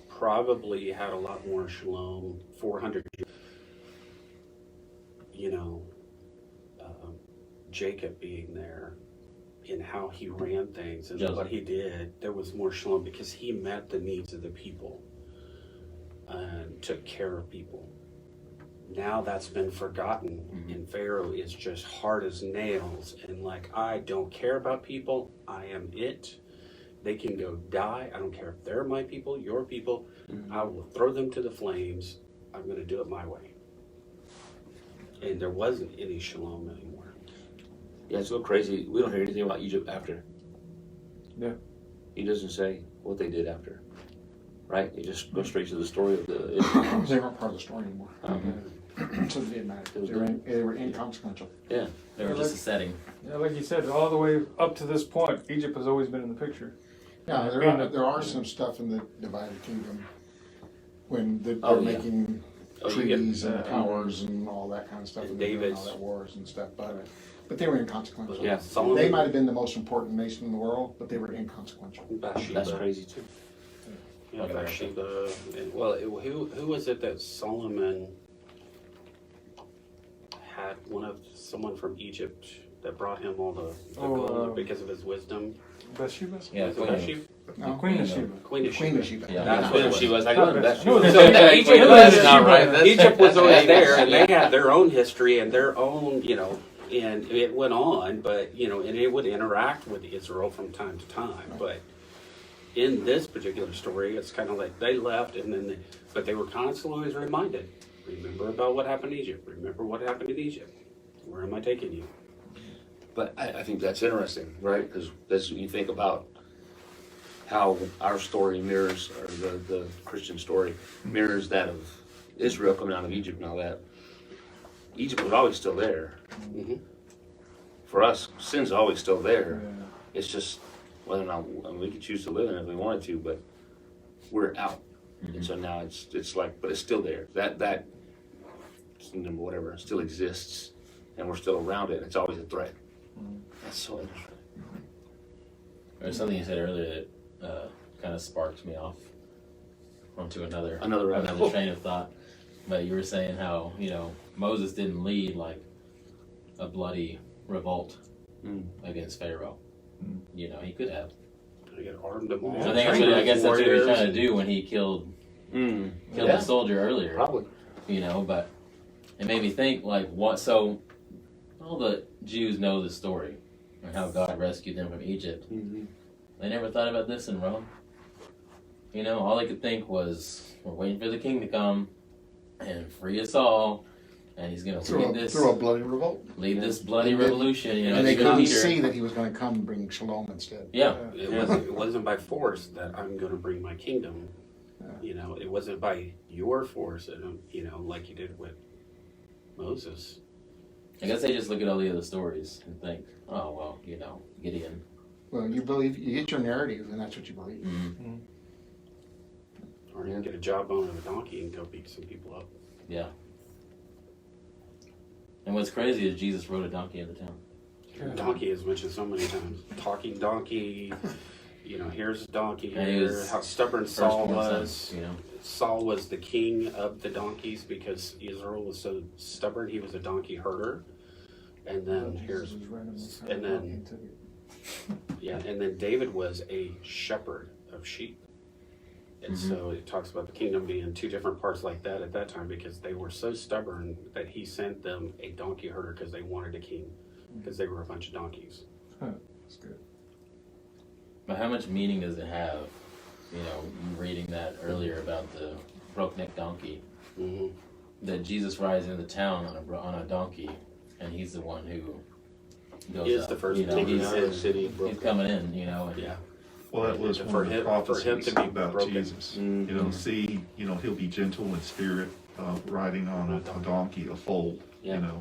probably had a lot more shalom, 400 years. Jacob being there in how he ran things and what he did, there was more shalom because he met the needs of the people and took care of people. Now that's been forgotten, and Pharaoh is just hard as nails and like, I don't care about people, I am it. They can go die. I don't care if they're my people, your people. I will throw them to the flames. I'm going to do it my way. And there wasn't any shalom anymore. Yeah, it's so crazy. We don't hear anything about Egypt after. Yeah. He doesn't say what they did after. Right? He just goes straight to the story of the Israelites. They weren't part of the story anymore. So it didn't matter. They were inconsequential. Yeah. They were just a setting. Yeah, like you said, all the way up to this point, Egypt has always been in the picture. Yeah, there are some stuff in the divided kingdom when they're making treaties and powers and all that kind of stuff, and doing all that wars and stuff. But they were inconsequential. Yeah. They might have been the most important nation in the world, but they were inconsequential. That's crazy too. Yeah, Bathsheba. Who was it that Solomon had someone from Egypt that brought him all the gold because of his wisdom? Bathsheba? Yeah, Was it Bathsheba? No, Queen of Sheba. Queen of Queen of Sheba. Sheba. Yeah. That's what she was like. That's No, that's not right. Egypt was always there, and they had their own history and their own, and it went on, but, and it would interact with Israel from time to time. But in this particular story, it's kind of like they left, but they were constantly always reminded, remember about what happened in Egypt. Remember what happened in Egypt. Where am I taking you? But I think that's interesting, right? Because that's when you think about how our story mirrors, or the Christian story mirrors that of Israel coming out of Egypt and all that. Egypt was always still there. Mm-hmm. For us, sin's always still there. Yeah. It's just whether or not we could choose to live in it if we wanted to, but we're out. And so now it's like, but it's still there. That kingdom or whatever still exists, and we're still around it. It's always a threat. That's so interesting. Or something you said earlier that kind of sparked me off onto another train of thought. But you were saying how, Moses didn't lead like a bloody revolt against Pharaoh. He could have. He got armed them all. So I guess that's what he was trying to do when he killed the soldier earlier. Probably. But it made me think, so all the Jews know the story and how God rescued them from Egypt. Mm-hmm. They never thought about this in Rome. All they could think was, we're waiting for the king to come and free us all, and he's going to through a bloody revolt. Lead this bloody revolution. And they couldn't see that he was going to come and bring shalom instead. Yeah. It wasn't by force that I'm going to bring my kingdom. It wasn't by your force, like you did with Moses. I guess they just look at all the other stories and think, oh, well, Gideon. Well, you get your narrative, and that's what you believe. Mm-hmm. Or you can get a jawbone of a donkey and go beat some people up. Yeah. And what's crazy is Jesus rode a donkey into town. Donkey is mentioned so many times. Talking donkey, here's a donkey And here. How stubborn Saul was. Son, Saul was the king of the donkeys because Israel was so stubborn. He was a donkey herder. And then and then David was a shepherd of sheep. And so it talks about the kingdom being two different parts like that at that time because they were so stubborn that he sent them a donkey herder because they wanted a king because they were a bunch of donkeys. That's good. But how much meaning does it have, reading that earlier about the broke-necked donkey, that Jesus rides into town on a donkey, and he's the one who goes He is up. the first He's out of the city. He's coming in, and Yeah. Well, that was For one of the him prophecies to be about broken. Jesus. Mm-hmm. He'll be gentle in spirit, riding on a donkey, a foal, Yeah.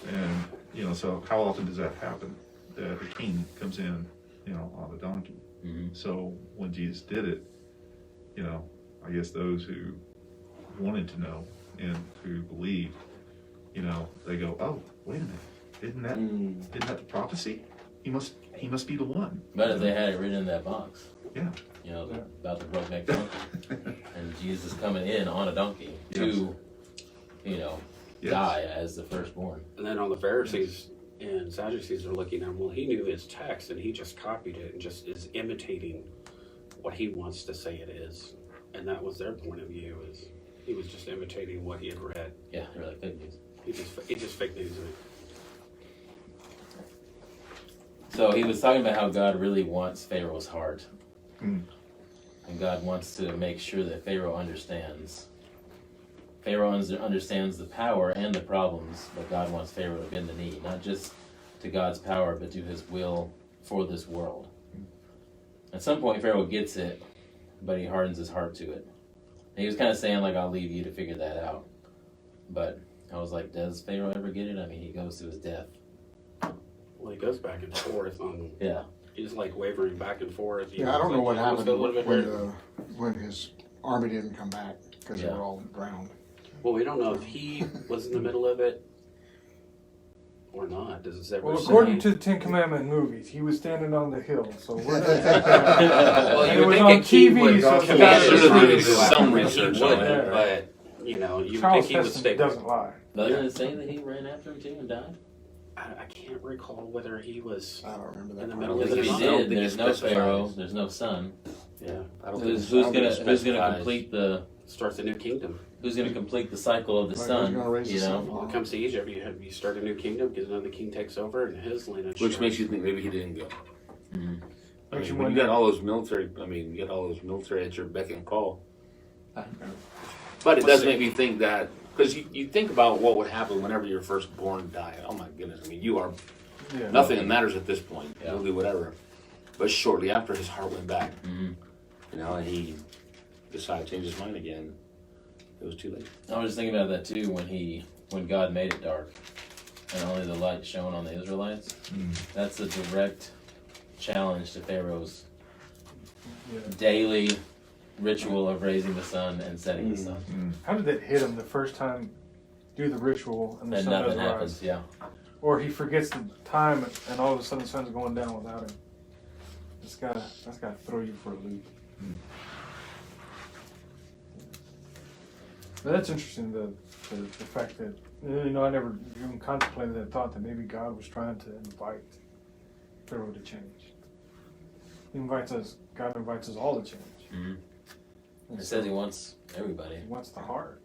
And, so how often does that happen? That the king comes in, on a donkey. Mm-hmm. So when Jesus did it, I guess those who wanted to know and who believed, they go, oh, wait a minute, isn't that the prophecy? He must be the one. But if they had it written in that box, Yeah. About the broke-necked donkey, and Jesus coming in on a donkey to, Yes. die as the firstborn. And then all the Pharisees and Sadducees are looking at him, well, he knew his text and he just copied it and just is imitating what he wants to say it is. And that was their point of view, is he was just imitating what he had read. Yeah, they're like fake news. He just fake news it. So he was talking about how God really wants Pharaoh's heart. Mm. And God wants to make sure that Pharaoh understands. Pharaoh understands the power and the problems, but God wants Pharaoh to bend the knee, not just to God's power, but to his will for this world. At some point, Pharaoh gets it, but he hardens his heart to it. And he was kind of saying, I'll leave you to figure that out. But I was like, does Pharaoh ever get it? I mean, he goes to his death. Well, he goes back and forth on. Yeah. He's wavering back and forth. Yeah, I don't know what happened when when his army didn't come back because they were all drowned. Well, we don't know if he was in the middle of it or not. Does it ever Well, say? according to the Ten Commandment movies, he was standing on the hill, so we're not Well, and you it would was think on a king TV, would. so He it's got should to have be done true. some research he on wouldn't, it. but you would Charles think he would stay. Heston doesn't lie. Doesn't it say that he ran after him too and died? I can't recall whether he was I don't remember that. in the part. middle Because of if the he month. did, there's no Pharaoh, there's no son. Yeah, I don't Who's think gonna specifies. complete the starts a new kingdom. cycle of the Like, son? who's gonna raise the son? When it comes to Egypt, you start a new kingdom because another king takes over and his lineage. Which makes you think maybe he didn't go. Mhm. I Makes you mean, when you wonder. got all those military, at your beck and call. But it does make me think that, because you think about what would happen whenever your firstborn died. Oh my goodness, I mean, you are, Yeah. nothing that matters at this point. Yeah. You'll do whatever. But shortly after, his heart went back. Mhm. And he decided to change his mind again. It was too late. I was just thinking about that too when God made it dark and only the light shone on the Israelites. That's a direct challenge to Pharaoh's Yeah. daily ritual of raising the sun and setting the sun. How did that hit him the first time? Do the ritual and the And sun nothing doesn't happens, rise, yeah. or he forgets the time and all of a sudden the sun's going down without him. that's gotta throw you for a loop. But that's interesting, the fact that, I never even contemplated that thought that maybe God was trying to invite Pharaoh to change. God invites us all to change. It says he wants everybody. He wants the heart.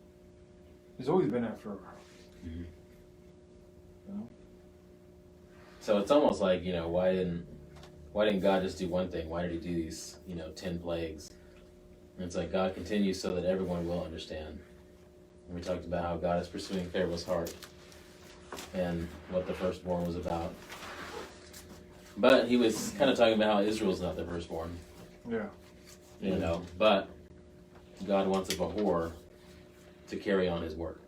He's always been after our heart. So it's almost like, why didn't God just do one thing? Why did he do these, 10 plagues? And it's like God continues so that everyone will understand. And we talked about how God is pursuing Pharaoh's heart and what the firstborn was about. But he was kind of talking about how Israel's not the firstborn. Yeah. But God wants a Bahor to carry on his work.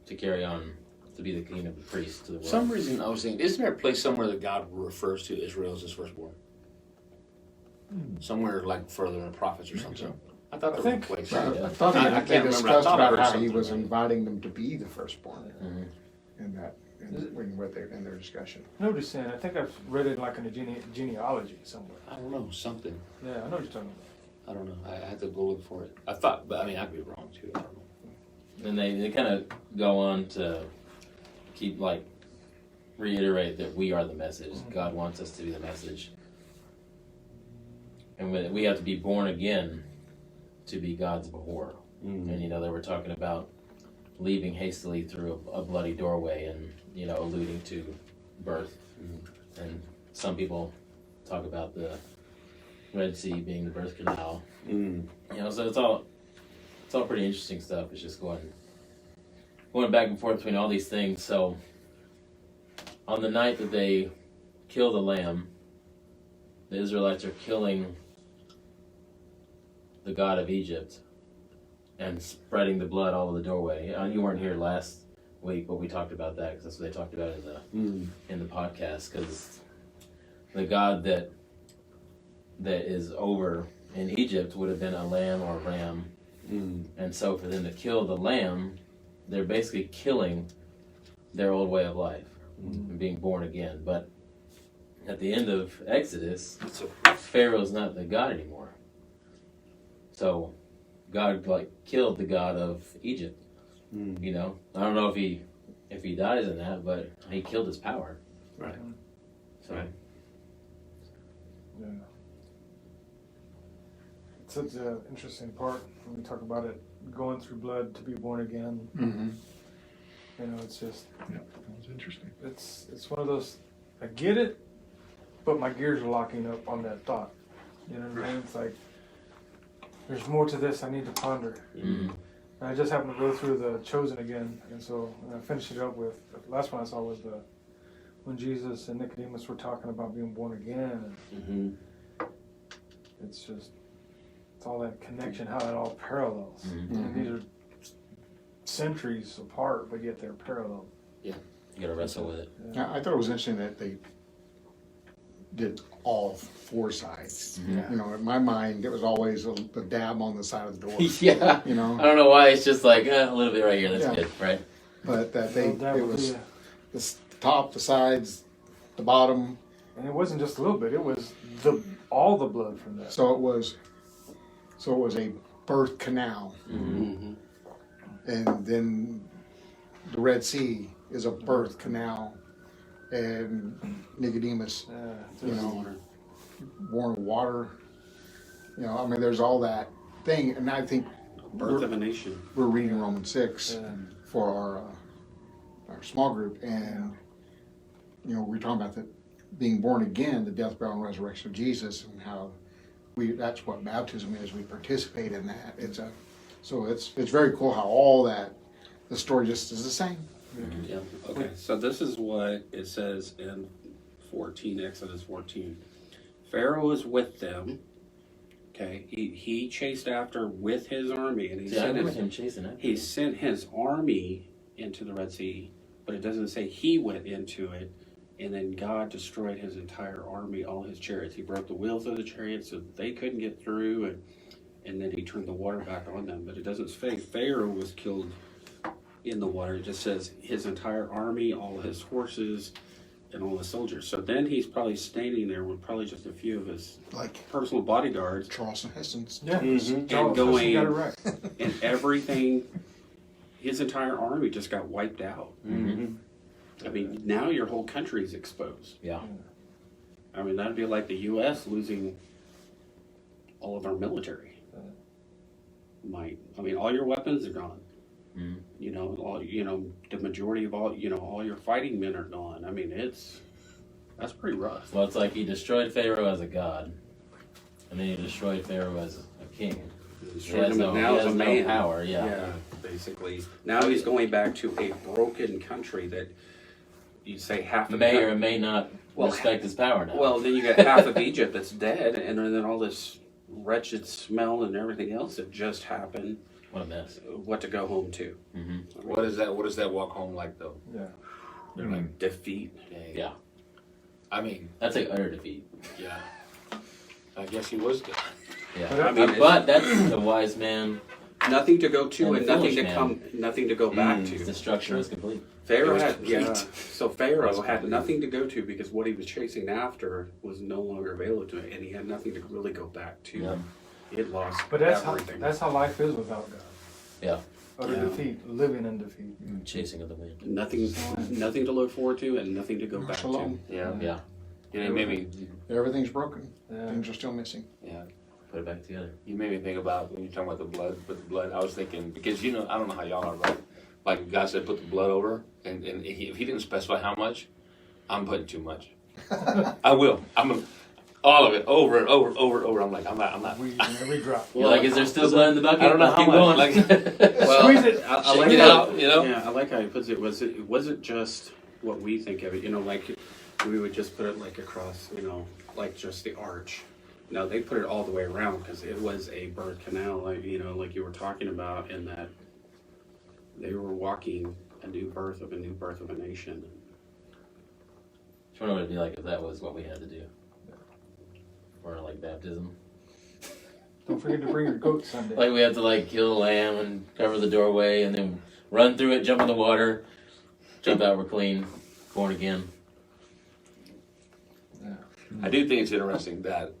To carry on, to be the king of the priests to the world. For some reason, I was thinking, isn't there a place somewhere that God refers to Israel as his firstborn? Somewhere like further in the prophets or something. I thought there was a place. I thought I they can't remember. I discussed thought I about heard how he something was about it. inviting them to be the firstborn in their discussion. I know what you're saying. I think I've read it like in a genealogy somewhere. I don't know, something. Yeah, I know what you're talking about. I don't know. I had to go look for it. I thought, but I mean, I could be wrong too. I don't know. And they kind of go on to keep reiterate that we are the message. God wants us to be the message. And we have to be born again to be God's Bahor. And they were talking about leaving hastily through a bloody doorway and alluding to birth. And some people talk about the Red Sea being the birth canal. So it's all pretty interesting stuff. It's just going back and forth between all these things. So on the night that they kill the lamb, the Israelites are killing the god of Egypt and spreading the blood all over the doorway. You weren't here last week, but we talked about that because that's what they talked about in the podcast. Because the god that is over in Egypt would have been a lamb or a ram. And so for them to kill the lamb, they're basically killing their old way of life and being born again. But at the end of Exodus, Pharaoh's not the god anymore. So God killed the god of Egypt. I don't know if he dies in that, but he killed his power. Right. So Right. Yeah. It's such an interesting part when we talk about it, going through blood to be born again. It's just, Yeah, that was interesting. it's one of those, I get it, but my gears are locking up on that thought. You know what I mean? It's like, there's more to this I need to ponder. And I just happened to go through the Chosen again, and so I finished it up with, the last one I saw was when Jesus and Nicodemus were talking about being born again. And it's all that connection, how it all parallels. And these are centuries apart, but yet they're parallel. you gotta wrestle with it. Yeah, I thought it was interesting that they did all four sides. In my mind, it was always the dab on the side of the door. Yeah. I don't know why it's just like a little bit right here. That's good, right? But that Well, it was the top, the sides, the bottom. And it wasn't just a little bit; it was all the blood from that. So it was a birth canal, and then the Red Sea is a birth canal, and Nicodemus, born of water. There's all that thing, and I think Birth of a nation. we're reading Romans 6 for our small group, and we're talking about being born again, the death, burial, and resurrection of Jesus, and how that's what baptism is. We participate in that. It's very cool how all that, the story just is the same. Yeah. Okay. So this is what it says in Exodus 14. Pharaoh was with them. Okay. He chased after with his army, and I remember him chasing it. he sent his army into the Red Sea, but it doesn't say he went into it. And then God destroyed his entire army, all his chariots. He broke the wheels of the chariots so that they couldn't get through, and then he turned the water back on them. But it doesn't say Pharaoh was killed in the water. It just says his entire army, all his horses, and all the soldiers. So then he's probably standing there with probably just a few of his Like personal bodyguards, Charleston Heston's. Yeah. and Charles going, got it right. and everything. His entire army just got wiped out. Mm-hmm. I mean, now your whole country is exposed. Yeah. I mean, that'd be like the U.S. losing all of our military might. I mean, all your weapons are gone. Mhm. You know, the majority of all your fighting men are gone. I mean, that's pretty rough. Well, it's like he destroyed Pharaoh as a god, and then he destroyed Pharaoh as a king. He has no, now he as has a no man. power. Yeah. Yeah, basically. Now he's going back to a broken country that you say half of May the or may not respect his power now. Well, then you got half of Egypt that's dead, and then all this wretched smell and everything else that just happened. What a mess. What to go home to? Mm-hmm. What is that walk home like though? Yeah. They're like, Defeat. dang. Yeah. I mean, That's like utter defeat. yeah. I guess he was good. Yeah. But I mean, But that's a wise man. nothing to go to And and nothing to foolish man. nothing to go back His to. destruction was complete. Pharaoh was had complete. So Pharaoh It was had complete. nothing to go to because what he was chasing after was no longer available to him, and he had nothing to really go back to. Yeah. He had lost But that's everything. how life is without God. Yeah. Utter Yeah. defeat, living in defeat. Chasing of the wind. Nothing to look forward to, and nothing to go back Shalom. Yeah. Yeah. You know, it made me, Everything's broken. Yeah. Things are still missing. yeah. Put it back together. You made me think about when you're talking about the blood, put the blood. I was thinking because you know I don't know how y'all are, right? Like if God said put the blood over, and if he didn't specify how much, I'm putting too much. I will. All of it over and over and over and over. I'm like I'm not. We every drop. You're like, is there still blood in the bucket? I don't know how Keep much. going. Well, Squeeze it. I Shake like it how, out, you know? Yeah, I like how he puts it. It wasn't just what we think of it. You know, like we would just put it like across. You know, like just the arch. No, they put it all the way around because it was a birth canal. Like like you were talking about, in that they were walking a new birth of a nation. I wonder what it'd be like if that was what we had to do. Or like baptism. Don't forget to bring your goat Sunday. Like we had to like kill a lamb and cover the doorway and then run through it, jump in the water, jump out, we're clean, born again. I do think it's interesting that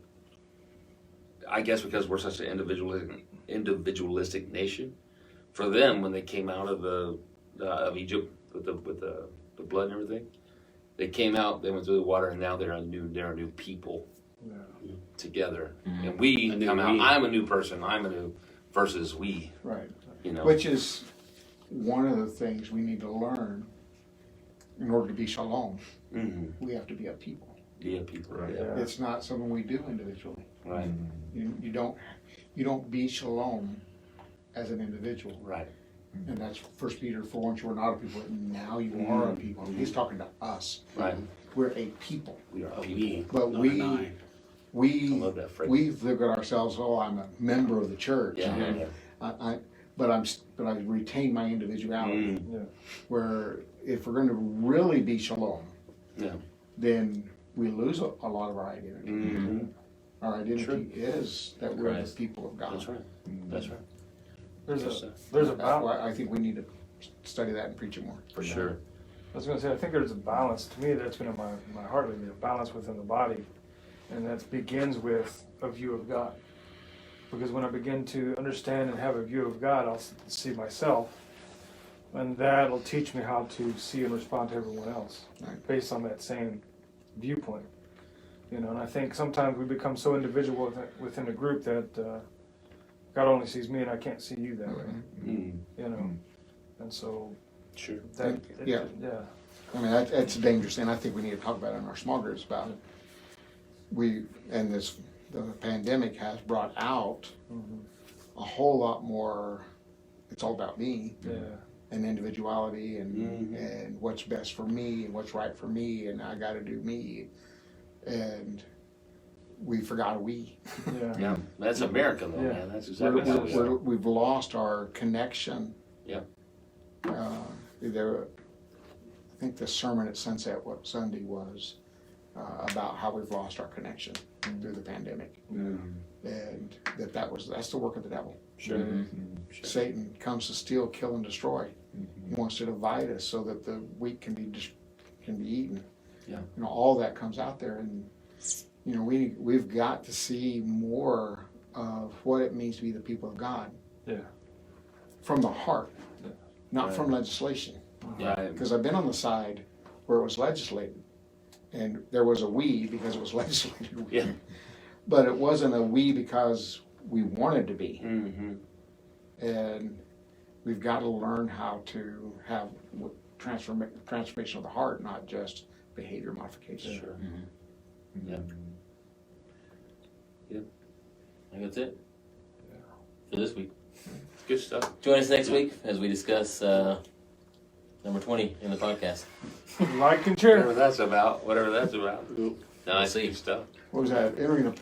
I guess because we're such an individualistic nation, for them when they came out of of Egypt with the blood and everything, they came out, they went through the water, and now they're a new people Yeah. together, Mhm. and we A new come out. we. I'm a new person. I'm a new versus we. Right. You know. Which is one of the things we need to learn in order to be shalom. Mm-hmm. We have to be a people. Yeah, people. Right. Yeah. Yeah. It's not something we do individually. Right. You don't be shalom as an individual. Right. And that's 1 Peter 4, once you were not a people, now you are a people. He's talking to us. Right. We're a people. We are A people. we, But not we- an I. We I love that phrase. we look at ourselves, oh, I'm a member of the church. Yeah. And but I retain my individuality. Mm. Yeah. Where if we're going to really be shalom, Yeah. then we lose a lot of our identity. Mm-hmm. Our identity is that we're Christ. the people of God. That's right. That's right. There's Yes, a sir. there's a That's balance. why I think we need to study that and preach it more. For sure. I was going to say, I think there's a balance. To me, that's been in my heart lately, a balance within the body. And that begins with a view of God. Because when I begin to understand and have a view of God, I'll see myself. And that'll teach me how to see and respond to everyone else Right. based on that same viewpoint. And I think sometimes we become so individual within a group that God only sees me and I can't see you that way. Mm. And so Sure. that, Yeah. yeah. I mean, that's a dangerous thing. I think we need to talk about it in our small groups about the pandemic has brought out a whole lot more. It's all about me Yeah. and individuality and what's best for me and what's right for me and I got to do me. And we forgot a we. Yeah. Yeah. That's America, though, Yeah. man. That's exactly how we are. We've lost our connection. Yep. I think the sermon at Sunset Sunday was about how we've lost our connection through the pandemic, and that's the work of the devil. Sure. Satan comes to steal, kill, and destroy. He wants to divide us so that the wheat can be eaten. Yeah. all that comes out there, and we've got to see more of what it means to be the people of God. Yeah. From the heart, Yeah. not from legislation. Right. Because I've been on the side where it was legislated, and there was a we because it was legislated. Yeah. But it wasn't a we because we wanted to be. Mm-hmm. And we've got to learn how to have transformation of the heart, not just behavior modification. Sure. Mm-hmm. Yeah. I think that's it for this week. Good stuff. Join us next week as we discuss number 20 in the podcast. Like and share. Whatever that's about. Nice. Good stuff. What was that? Entering